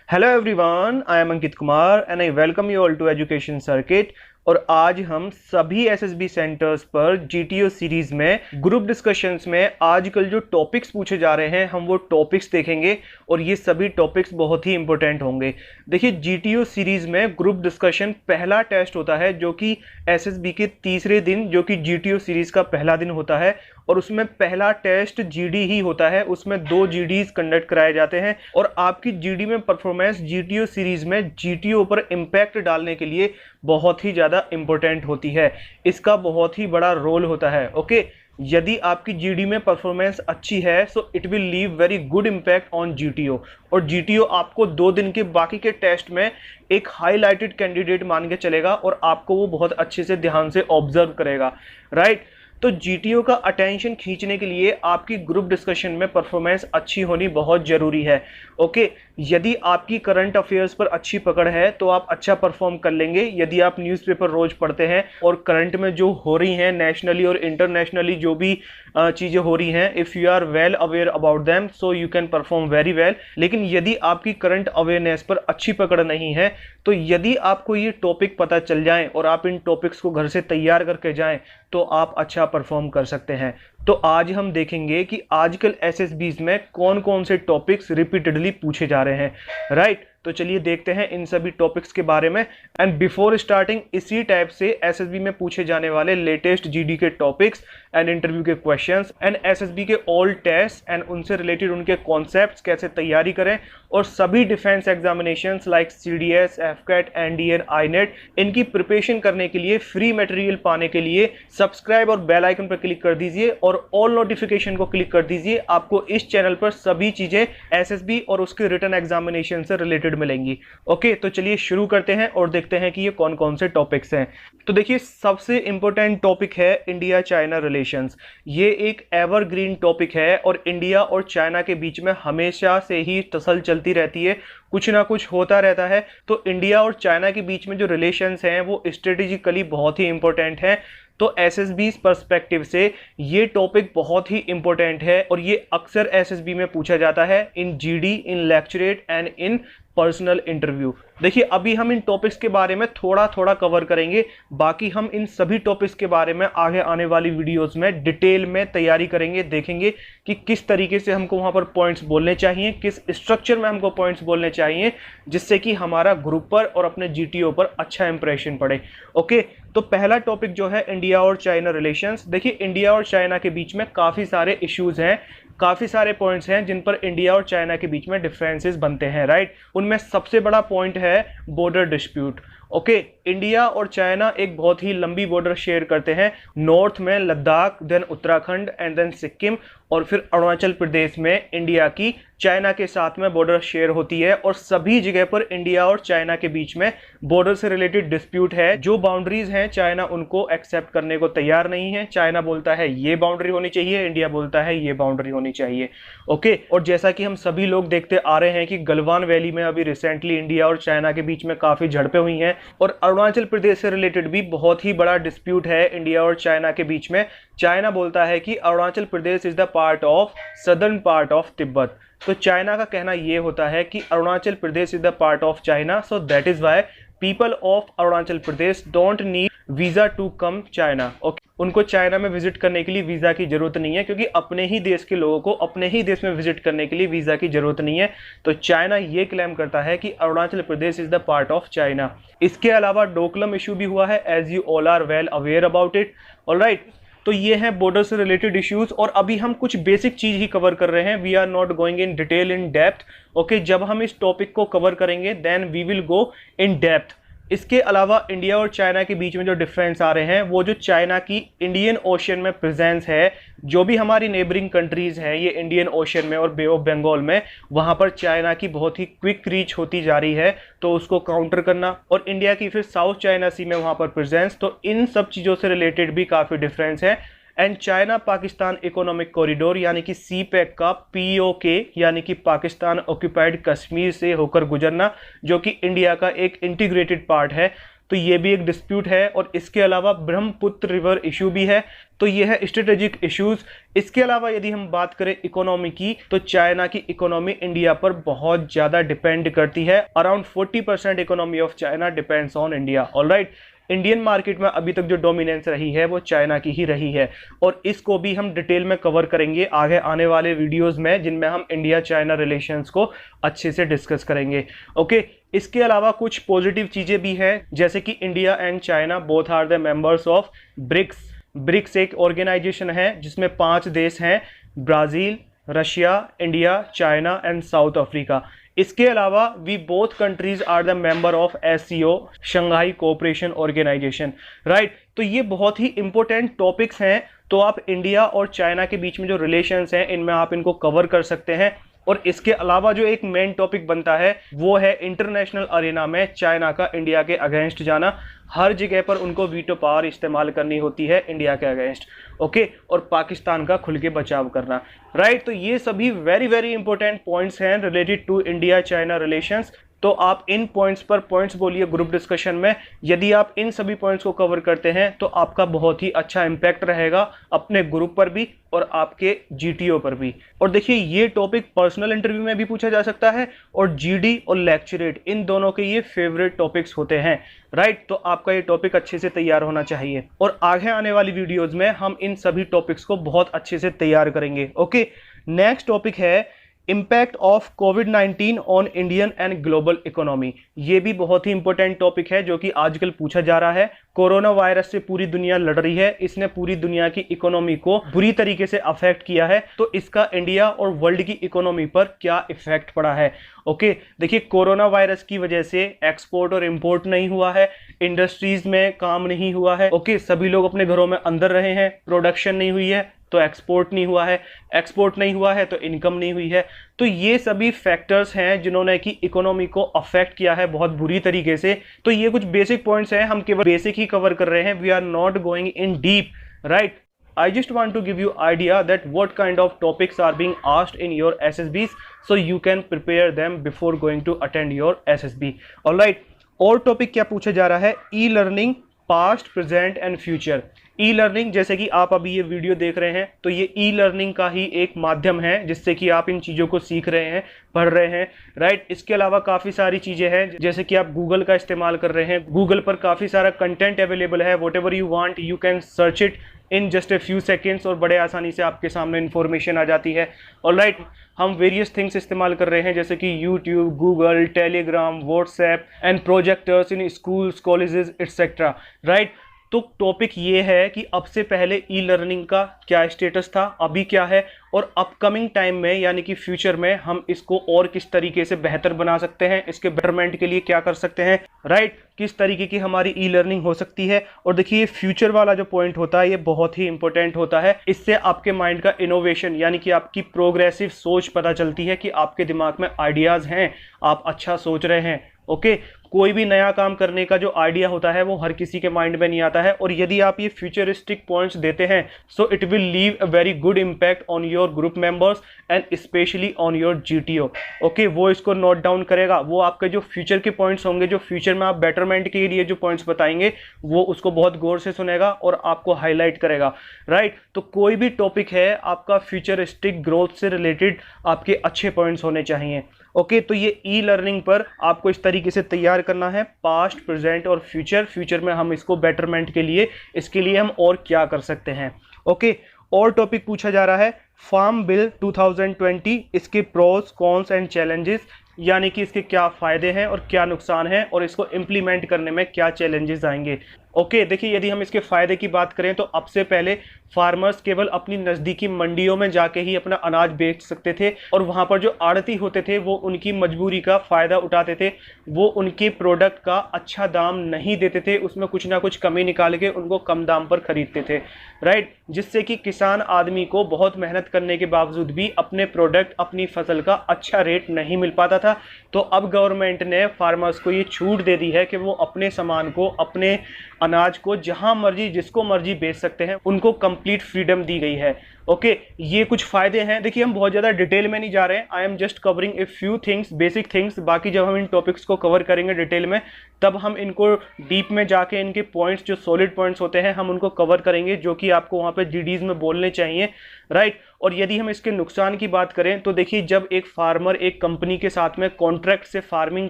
Hello everyone, I am Ankit Kumar and I welcome you all to education circuit. और आज हम सभी एसएसबी सेंटर्स पर जीटीओ सीरीज में ग्रुप डिस्कशंस में आजकल जो टॉपिक्स पूछे जा रहे हैं हम वो टॉपिक्स देखेंगे और ये सभी टॉपिक्स बहुत ही इंपॉर्टेंट होंगे। देखिए, जीटीओ सीरीज में ग्रुप डिस्कशन पहला टेस्ट होता है जो कि एसएसबी के तीसरे दिन, जो कि जीटीओ सीरीज का पहला दिन होता है और उसमें पहला टेस्ट जीडी ही होता है। उसमें 2 जीडीज कंडक्ट कराए जाते हैं और आपकी जीडी में परफॉर्मेंस जीटीओ सीरीज में जीटीओ पर इम्पैक्ट डालने के लिए बहुत ही ज़्यादा इंपॉर्टेंट होती है। इसका बहुत ही बड़ा रोल होता है। ओके, यदि आपकी जीडी में परफॉर्मेंस अच्छी है so it will leave very good impact on GTO, और जीटीओ आपको 2 दिन के बाकी के टेस्ट में एक हाईलाइटेड कैंडिडेट मान के चलेगा और आपको वो बहुत अच्छे से ध्यान से ऑब्जर्व करेगा, राइट। तो जीटीओ का अटेंशन खींचने के लिए आपकी ग्रुप डिस्कशन में परफॉर्मेंस अच्छी होनी बहुत ज़रूरी है। ओके, यदि आपकी करंट अफेयर्स पर अच्छी पकड़ है तो आप अच्छा परफॉर्म कर लेंगे। यदि आप न्यूज़पेपर रोज पढ़ते हैं और करंट में जो हो रही हैं नेशनली और इंटरनेशनली जो भी चीज़ें हो रही हैं, if you are well aware about them so you can perform very well. लेकिन यदि आपकी करंट अवेयरनेस पर अच्छी पकड़ नहीं है तो यदि आपको ये टॉपिक पता चल जाए और आप इन टॉपिक्स को घर से तैयार करके जाएं तो आप अच्छा परफॉर्म कर सकते हैं। तो आज हम देखेंगे कि आजकल एसएसबीज में कौन कौन से टॉपिक्स रिपीटेडली पूछे जा रहे हैं, राइट। तो चलिए देखते हैं इन सभी टॉपिक्स के बारे में। एंड बिफोर स्टार्टिंग, इसी टाइप से एसएसबी में पूछे जाने वाले लेटेस्ट जीडी के टॉपिक्स एंड इंटरव्यू के क्वेश्चंस एंड एसएसबी के ऑल टेस्ट एंड उनसे रिलेटेड उनके कॉन्सेप्ट्स कैसे तैयारी करें, और सभी defence examinations like CDS, AFCAT, NDA, INET, इनकी प्रिपरेशन करने के लिए फ्री मटेरियल पाने के लिए सब्सक्राइब और बेल आइकन पर क्लिक कर दीजिए और ऑल नोटिफिकेशन को क्लिक कर दीजिए। आपको इस चैनल पर सभी चीजें एसएसबी और उसके रिटन एग्जामिनेशन से रिलेटेड मिलेंगी। ओके, तो चलिए शुरू करते हैं और देखते हैं कि ये कौन कौन से टॉपिक्स हैं। तो देखिए, सबसे इंपॉर्टेंट टॉपिक है इंडिया चाइना रिलेशंस। ये एक एवरग्रीन टॉपिक है और इंडिया और चाइना के बीच में हमेशा से ही टसल चलती रहती है, कुछ ना कुछ होता रहता है। तो इंडिया और चाइना के बीच में जो रिलेशंस हैं वो स्ट्रेटेजिकली बहुत ही इंपॉर्टेंट है। तो एसएसबी पर्सपेक्टिव से ये टॉपिक बहुत ही इंपॉर्टेंट है और ये अक्सर एसएसबी में पूछा जाता है in GD, in lecturette and in personal interview. देखिए, अभी हम इन टॉपिक्स के बारे में थोड़ा थोड़ा कवर करेंगे, बाकी हम इन सभी टॉपिक्स के बारे में आगे आने वाली वीडियोस में डिटेल में तैयारी करेंगे, देखेंगे कि किस तरीके से हमको वहां पर पॉइंट्स बोलने चाहिए, किस स्ट्रक्चर में हमको पॉइंट्स बोलने चाहिए, जिससे कि हमारा ग्रुप पर और अपने जीटीओ पर अच्छा इंप्रेशन पड़े। ओके, तो पहला टॉपिक जो है इंडिया और चाइना रिलेशंस। देखिए, इंडिया और चाइना के बीच में काफ़ी सारे इश्यूज हैं, काफ़ी सारे पॉइंट्स हैं जिन पर इंडिया और चाइना के बीच में डिफरेंसेस बनते हैं, राइट। उनमें सबसे बड़ा पॉइंट है बॉर्डर डिस्प्यूट। ओके, इंडिया और चाइना एक बहुत ही लंबी बॉर्डर शेयर करते हैं। नॉर्थ में Ladakh, then Uttarakhand and then Sikkim, और फिर अरुणाचल प्रदेश में इंडिया की चाइना के साथ में बॉर्डर शेयर होती है। और सभी जगह पर इंडिया और चाइना के बीच में बॉर्डर से रिलेटेड डिस्प्यूट है। जो बाउंड्रीज हैं चाइना उनको एक्सेप्ट करने को तैयार नहीं है। चाइना बोलता है ये बाउंड्री होनी चाहिए, इंडिया बोलता है ये बाउंड्री होनी चाहिए। ओके, और जैसा कि हम सभी लोग देखते आ रहे हैं कि गलवान वैली में अभी रिसेंटली इंडिया और चाइना के बीच में काफ़ी झड़पें हुई हैं, और अरुणाचल प्रदेश से रिलेटेड भी बहुत ही बड़ा डिस्प्यूट है इंडिया और चाइना के बीच में। चाइना बोलता है कि Arunachal Pradesh is the part of southern part of Tibet. तो चाइना का कहना यह होता है कि Arunachal Pradesh is the part of China, so that is why people of Arunachal Pradesh don't need visa to come China. Okay, उनको चाइना में विजिट करने के लिए वीजा की जरूरत नहीं है, क्योंकि अपने ही देश के लोगों को अपने ही देश में विजिट करने के लिए वीजा की जरूरत नहीं है। तो चाइना ये क्लेम करता है कि Arunachal Pradesh is the part of China. इसके अलावा डोकलम इशू भी हुआ है, as you all are well aware about it, alright. तो ये हैं बॉर्डर से रिलेटेड इश्यूज, और अभी हम कुछ बेसिक चीज ही कवर कर रहे हैं। We are not going in detail in depth. Okay, जब हम इस टॉपिक को कवर करेंगे then we will go in depth. इसके अलावा इंडिया और चाइना के बीच में जो डिफरेंस आ रहे हैं वो जो चाइना की इंडियन ओशियन में प्रेजेंस है, जो भी हमारी नेबरिंग कंट्रीज हैं ये इंडियन ओशियन में और बे ऑफ बंगाल में, वहाँ पर चाइना की बहुत ही क्विक रीच होती जा रही है, तो उसको काउंटर करना, और इंडिया की फिर साउथ चाइना सी में वहाँ पर प्रेजेंस, तो इन सब चीज़ों से रिलेटेड भी काफ़ी डिफरेंस है। And China Pakistan economic corridor यानी कि सीपैक का पीओके यानी कि पाकिस्तान ऑक्यूपाइड कश्मीर से होकर गुजरना, जो कि इंडिया का एक इंटीग्रेटेड पार्ट है। तो ये भी एक डिस्प्यूट है। और इसके अलावा ब्रह्मपुत्र रिवर इशू भी है, तो ये है स्ट्रेटेजिक इश्यूज। इसके अलावा यदि हम बात करें इकोनॉमी की, तो चाइना की इकोनॉमी इंडिया पर बहुत ज्यादा डिपेंड करती है। Around 40% economy of China depends on India. Alright, Indian market में अभी तक जो डोमिनेंस रही है वो चाइना की ही रही है, और इसको भी हम डिटेल में कवर करेंगे आगे आने वाले वीडियोस में, जिनमें हम इंडिया चाइना रिलेशंस को अच्छे से डिस्कस करेंगे। ओके, इसके अलावा कुछ पॉजिटिव चीजें भी हैं, जैसे कि India and China both are the members of BRICS. BRICS एक ऑर्गेनाइजेशन है जिसमें 5 देश हैं, Brazil, Russia, India, China and South Africa. इसके अलावा we both countries are the member of SCO, Shanghai cooperation organisation. Right, तो ये बहुत ही इंपॉर्टेंट टॉपिक्स हैं। तो आप इंडिया और चाइना के बीच में जो रिलेशंस हैं इनमें आप इनको कवर कर सकते हैं। और इसके अलावा जो एक मेन टॉपिक बनता है वो है इंटरनेशनल अरेना में चाइना का इंडिया के अगेंस्ट जाना। हर जगह पर उनको वीटो पावर इस्तेमाल करनी होती है इंडिया के अगेंस्ट। ओके, और पाकिस्तान का खुल के बचाव करना। राइट, तो ये सभी वेरी वेरी इंपॉर्टेंट पॉइंट्स हैं related to India China relations. तो आप इन पॉइंट्स पर पॉइंट्स बोलिए ग्रुप डिस्कशन में। यदि आप इन सभी पॉइंट्स को कवर करते हैं तो आपका बहुत ही अच्छा इंपैक्ट रहेगा अपने ग्रुप पर भी और आपके जीटीओ पर भी। और देखिए, ये टॉपिक पर्सनल इंटरव्यू में भी पूछा जा सकता है, और जीडी और लेक्चरेट इन दोनों के ये फेवरेट टॉपिक्स होते हैं। राइट, तो आपका ये टॉपिक अच्छे से तैयार होना चाहिए, और आगे आने वाली वीडियोज में हम इन सभी टॉपिक्स को बहुत अच्छे से तैयार करेंगे। ओके, नेक्स्ट टॉपिक है impact of covid on Indian and global economy. ये भी बहुत ही इंपॉर्टेंट टॉपिक है जो कि आजकल पूछा जा रहा है। कोरोना वायरस से पूरी दुनिया लड़ रही है, इसने पूरी दुनिया की इकोनॉमी को बुरी तरीके से अफेक्ट किया है, तो इसका इंडिया और वर्ल्ड की इकोनॉमी पर क्या इफेक्ट पड़ा है। ओके, देखिए, कोरोना वायरस की वजह से एक्सपोर्ट और इंपोर्ट नहीं हुआ है, इंडस्ट्रीज में काम नहीं हुआ है। ओके, सभी लोग अपने घरों में अंदर रहे हैं, प्रोडक्शन नहीं हुई है तो एक्सपोर्ट नहीं हुआ है, एक्सपोर्ट नहीं हुआ है तो इनकम नहीं हुई है। तो ये सभी फैक्टर्स हैं जिन्होंने कि इकोनॉमी को अफेक्ट किया है बहुत बुरी तरीके से। तो ये कुछ बेसिक पॉइंट्स हैं, हम केवल बेसिक ही कवर कर रहे हैं, we are not going in deep. Right, I just want to give you idea that what kind of topics are being asked in your SSBs, so you can prepare them before going to attend your SSB. Alright, और topic क्या पूछा जा रहा है, e learning past, present and future. E learning, जैसे कि आप अभी ये वीडियो देख रहे हैं, तो ये ई लर्निंग का ही एक माध्यम है जिससे कि आप इन चीज़ों को सीख रहे हैं, पढ़ रहे हैं। राइट, इसके अलावा काफ़ी सारी चीज़ें हैं, जैसे कि आप गूगल का इस्तेमाल कर रहे हैं, गूगल पर काफ़ी सारा कंटेंट अवेलेबल है, what ever you want you can search it in just a few seconds, और बड़े आसानी से आपके सामने इन्फॉर्मेशन आ जाती है। ऑलराइट, हम वेरियस थिंग्स इस्तेमाल कर रहे हैं, जैसे कि YouTube, Google, Telegram, WhatsApp and projectors in schools, colleges etcetera. Right, तो टॉपिक ये है कि अब से पहले ई लर्निंग का क्या स्टेटस था, अभी क्या है, और अपकमिंग टाइम में यानी कि फ्यूचर में हम इसको और किस तरीके से बेहतर बना सकते हैं, इसके बेटरमेंट के लिए क्या कर सकते हैं। राइट, किस तरीके की हमारी ई लर्निंग हो सकती है। और देखिए, फ्यूचर वाला जो पॉइंट होता है ये बहुत ही इंपॉर्टेंट होता है। इससे आपके माइंड का इनोवेशन यानी कि आपकी प्रोग्रेसिव सोच पता चलती है कि आपके दिमाग में आइडियाज हैं, आप अच्छा सोच रहे हैं। ओके, कोई भी नया काम करने का जो आइडिया होता है वो हर किसी के माइंड में नहीं आता है, और यदि आप ये फ्यूचरिस्टिक पॉइंट्स देते हैं so it will leave a very good impact on your group members and specially on your GTO. Okay, वो इसको नोट डाउन करेगा, वो आपके जो फ्यूचर के पॉइंट्स होंगे, जो फ्यूचर में आप बेटरमेंट के लिए जो पॉइंट्स बताएंगे, वो उसको बहुत गौर से सुनेगा और आपको हाईलाइट करेगा। राइट, तो कोई भी टॉपिक है आपका फ्यूचरिस्टिक ग्रोथ से रिलेटेड आपके अच्छे पॉइंट्स होने चाहिए। ओके, तो ये ई लर्निंग पर आपको इस तरीके से तैयार करना है, पास्ट, प्रेजेंट और फ्यूचर। फ्यूचर में हम इसको बेटरमेंट के लिए, इसके लिए हम और क्या कर सकते हैं। ओके, और टॉपिक पूछा जा रहा है फार्म बिल 2020, इसके प्रोस, कॉन्स एंड चैलेंजेस, यानी कि इसके क्या फ़ायदे हैं और क्या नुकसान हैं, और इसको इम्प्लीमेंट करने में क्या चैलेंजेस आएंगे। ओके, देखिए, यदि हम इसके फ़ायदे की बात करें तो अब से पहले फार्मर्स केवल अपनी नज़दीकी मंडियों में जाके ही अपना अनाज बेच सकते थे, और वहाँ पर जो आड़ती होते थे वो उनकी मजबूरी का फ़ायदा उठाते थे, वो उनके प्रोडक्ट का अच्छा दाम नहीं देते थे, उसमें कुछ ना कुछ कमी निकाल के उनको कम दाम पर खरीदते थे। राइट, जिससे कि किसान आदमी को बहुत मेहनत करने के बावजूद भी अपने प्रोडक्ट, अपनी फसल का अच्छा रेट नहीं मिल पाता था। तो अब गवर्नमेंट ने फार्मर्स को ये छूट दे दी है कि वो अपने सामान को अपने अनाज को जहां मर्जी जिसको मर्जी बेच सकते हैं, उनको कंप्लीट फ्रीडम दी गई है। ओके, ये कुछ फायदे हैं। देखिए हम बहुत ज़्यादा डिटेल में नहीं जा रहे हैं, I am just covering a few things, basic things. बाकी जब हम इन टॉपिक्स को कवर करेंगे डिटेल में, तब हम इनको डीप में जाके इनके पॉइंट्स, जो सॉलिड पॉइंट्स होते हैं, हम उनको कवर करेंगे, जो कि आपको वहाँ पे जीडीज में बोलने चाहिए, राइट। और यदि हम इसके नुकसान की बात करें तो देखिए, जब एक फार्मर एक कंपनी के साथ में कॉन्ट्रैक्ट से फार्मिंग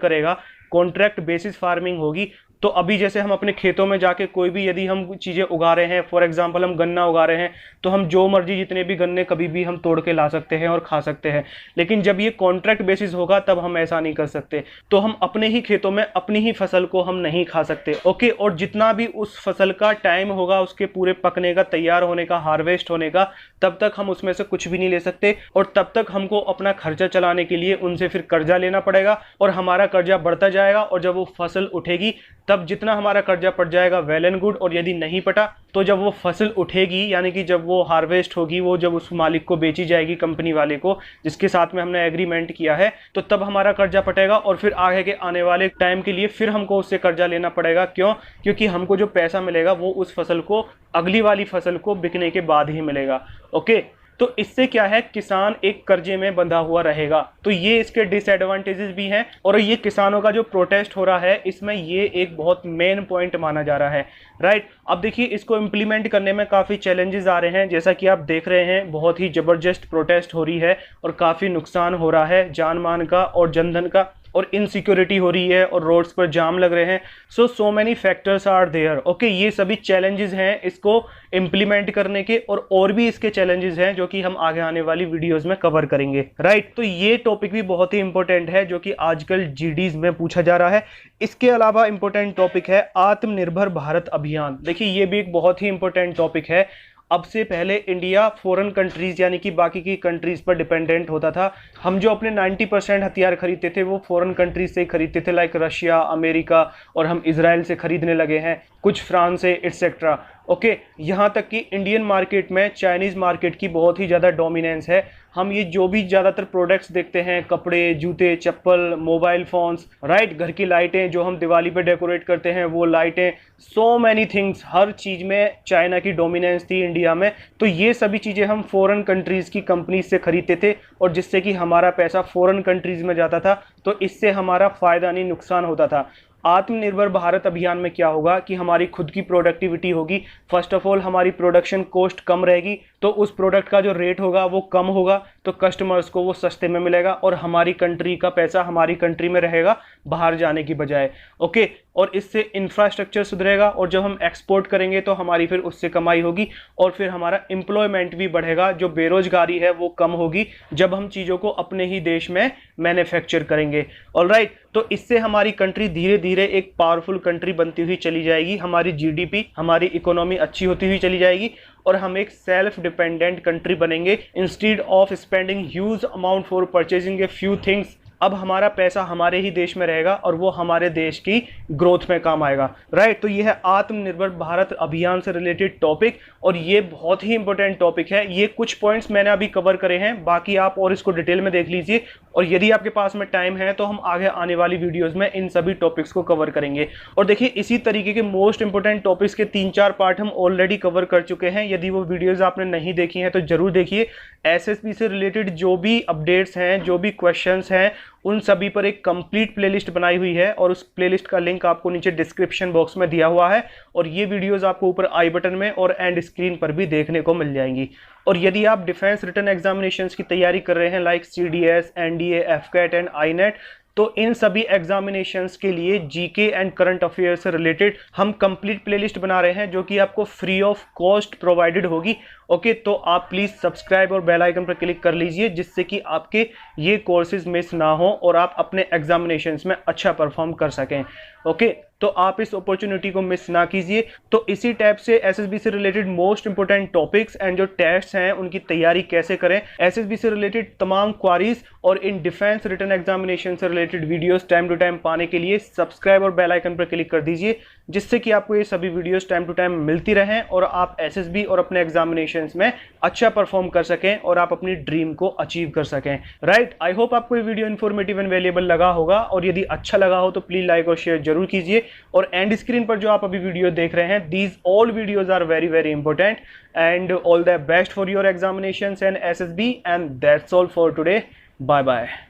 करेगा, कॉन्ट्रैक्ट बेसिस फार्मिंग होगी, तो अभी जैसे हम अपने खेतों में जाके कोई भी यदि हम चीज़ें उगा रहे हैं, फॉर एग्जांपल हम गन्ना उगा रहे हैं, तो हम जो मर्जी जितने भी गन्ने कभी भी हम तोड़ के ला सकते हैं और खा सकते हैं। लेकिन जब ये कॉन्ट्रैक्ट बेसिस होगा तब हम ऐसा नहीं कर सकते, तो हम अपने ही खेतों में अपनी ही फसल को हम नहीं खा सकते। ओके, और जितना भी उस फसल का टाइम होगा उसके पूरे पकने का, तैयार होने का, हार्वेस्ट होने का, तब तक हम उसमें से कुछ भी नहीं ले सकते, और तब तक हमको अपना खर्चा चलाने के लिए उनसे फिर कर्जा लेना पड़ेगा, और हमारा कर्जा बढ़ता जाएगा। और जब वो फसल उठेगी तब जितना हमारा कर्जा पड़ जाएगा वेल एंड गुड, और यदि नहीं पटा तो जब वो फसल उठेगी, यानी कि जब वो हार्वेस्ट होगी, वो जब उस मालिक को बेची जाएगी, कंपनी वाले को जिसके साथ में हमने एग्रीमेंट किया है, तो तब हमारा कर्जा पटेगा, और फिर आगे के आने वाले टाइम के लिए फिर हमको उससे कर्जा लेना पड़ेगा। क्यों? क्योंकि हमको जो पैसा मिलेगा वो उस फसल को, अगली वाली फसल को बिकने के बाद ही मिलेगा। ओके, तो इससे क्या है, किसान एक कर्जे में बंधा हुआ रहेगा। तो ये इसके डिसएडवांटेजेस भी हैं, और ये किसानों का जो प्रोटेस्ट हो रहा है, इसमें ये एक बहुत मेन पॉइंट माना जा रहा है, राइट। अब देखिए, इसको इम्प्लीमेंट करने में काफ़ी चैलेंजेस आ रहे हैं, जैसा कि आप देख रहे हैं, बहुत ही ज़बरदस्त प्रोटेस्ट हो रही है, और काफ़ी नुकसान हो रहा है जान मान का और जनधन का, और इनसिक्योरिटी हो रही है, और रोड्स पर जाम लग रहे हैं। So many factors are there. Okay, ये सभी चैलेंजेस हैं इसको इम्प्लीमेंट करने के, और भी इसके चैलेंजेस हैं जो कि हम आगे आने वाली वीडियोस में कवर करेंगे, राइट। तो ये टॉपिक भी बहुत ही इंपॉर्टेंट है, जो कि आजकल जीडीज में पूछा जा रहा है। इसके अलावा इंपॉर्टेंट टॉपिक है आत्मनिर्भर भारत अभियान। देखिए, ये भी एक बहुत ही इंपॉर्टेंट टॉपिक है। अब से पहले इंडिया फॉरेन कंट्रीज़, यानी कि बाकी की कंट्रीज़ पर डिपेंडेंट होता था। हम जो अपने 90% हथियार खरीदते थे वो फॉरेन कंट्रीज से खरीदते थे, लाइक रशिया, अमेरिका, और हम इजराइल से खरीदने लगे हैं, कुछ फ्रांस से, एटसेट्रा। ओके, यहाँ तक कि इंडियन मार्केट में चाइनीज़ मार्केट की बहुत ही ज़्यादा डोमिनेंस है। हम ये जो भी ज़्यादातर प्रोडक्ट्स देखते हैं, कपड़े, जूते, चप्पल, मोबाइल फ़ोन्स, राइट, घर की लाइटें जो हम दिवाली पे डेकोरेट करते हैं, वो लाइटें, सो मैनी थिंग्स, हर चीज़ में चाइना की डोमिनेंस थी इंडिया में। तो ये सभी चीज़ें हम फॉरेन कंट्रीज़ की कंपनीज से खरीदते थे, और जिससे कि हमारा पैसा फॉरेन कंट्रीज़ में जाता था, तो इससे हमारा फ़ायदा नहीं, नुकसान होता था। आत्मनिर्भर भारत अभियान में क्या होगा कि हमारी खुद की प्रोडक्टिविटी होगी। फर्स्ट ऑफ ऑल, हमारी प्रोडक्शन कॉस्ट कम रहेगी, तो उस प्रोडक्ट का जो रेट होगा वो कम होगा, तो कस्टमर्स को वो सस्ते में मिलेगा, और हमारी कंट्री का पैसा हमारी कंट्री में रहेगा, बाहर जाने की बजाय। ओके, और इससे इंफ्रास्ट्रक्चर सुधरेगा, और जब हम एक्सपोर्ट करेंगे तो हमारी फिर उससे कमाई होगी, और फिर हमारा एम्प्लॉयमेंट भी बढ़ेगा, जो बेरोजगारी है वो कम होगी जब हम चीज़ों को अपने ही देश में मैन्युफैक्चर करेंगे। ऑलराइट, तो इससे हमारी कंट्री धीरे धीरे एक पावरफुल कंट्री बनती हुई चली जाएगी, हमारी जीडीपी, हमारी इकोनॉमी अच्छी होती हुई चली जाएगी, और हम एक सेल्फ डिपेंडेंट कंट्री बनेंगे, instead of spending huge amount for purchasing a few things. अब हमारा पैसा हमारे ही देश में रहेगा, और वो हमारे देश की ग्रोथ में काम आएगा, राइट। तो ये है आत्मनिर्भर भारत अभियान से रिलेटेड टॉपिक, और ये बहुत ही इंपॉर्टेंट टॉपिक है। ये कुछ पॉइंट्स मैंने अभी कवर करे हैं, बाकी आप और इसको डिटेल में देख लीजिए, और यदि आपके पास में टाइम है तो हम आगे आने वाली वीडियोस में इन सभी टॉपिक्स को कवर करेंगे। और देखिए, इसी तरीके के मोस्ट इंपॉर्टेंट टॉपिक्स के 3-4 पार्ट हम ऑलरेडी कवर कर चुके हैं। यदि वो वीडियोस आपने नहीं देखी हैं तो जरूर देखिए। एसएसबी से रिलेटेड जो भी अपडेट्स हैं, जो भी क्वेश्चंस हैं, उन सभी पर एक कंप्लीट प्लेलिस्ट बनाई हुई है, और उस प्लेलिस्ट का लिंक आपको नीचे डिस्क्रिप्शन बॉक्स में दिया हुआ है, और ये वीडियोस आपको ऊपर आई बटन में और एंड स्क्रीन पर भी देखने को मिल जाएंगी। और यदि आप डिफेंस रिटन एग्जामिनेशंस की तैयारी कर रहे हैं, like CDS, NDA, AFCAT and INET, तो इन सभी एग्जामिनेशंस के लिए जीके एंड करंट अफेयर्स से रिलेटेड हम कंप्लीट प्लेलिस्ट बना रहे हैं, जो कि आपको फ्री ऑफ कॉस्ट प्रोवाइडेड होगी। ओके, तो आप प्लीज़ सब्सक्राइब और बेल आइकन पर क्लिक कर लीजिए, जिससे कि आपके ये कोर्सेज मिस ना हो और आप अपने एग्जामिनेशंस में अच्छा परफॉर्म कर सकें। ओके, तो आप इस अपॉर्चुनिटी को मिस ना कीजिए। तो इसी टाइप से एसएसबी से related most important topics and जो टेस्ट हैं उनकी तैयारी कैसे करें, एसएसबी से रिलेटेड तमाम क्वारीज और इन डिफेंस रिटन एग्जामिनेशन से related videos time to time पाने के लिए सब्सक्राइब और बेल आइकन पर क्लिक कर दीजिए। जिससे कि आपको ये सभी वीडियोस टाइम टू टाइम मिलती रहें और आप एसएसबी और अपने एग्जामिनेशंस में अच्छा परफॉर्म कर सकें और आप अपनी ड्रीम को अचीव कर सकें। राइट, आई होप आपको ये वीडियो इन्फॉर्मेटिव एंड वैल्यूएबल लगा होगा, और यदि अच्छा लगा हो तो प्लीज लाइक और शेयर जरूर कीजिए। और एंड स्क्रीन पर जो आप अभी वीडियो देख रहे हैं, these all videos are very very important, and all the best for your examinations and SSB, and that's all for today. Bye bye.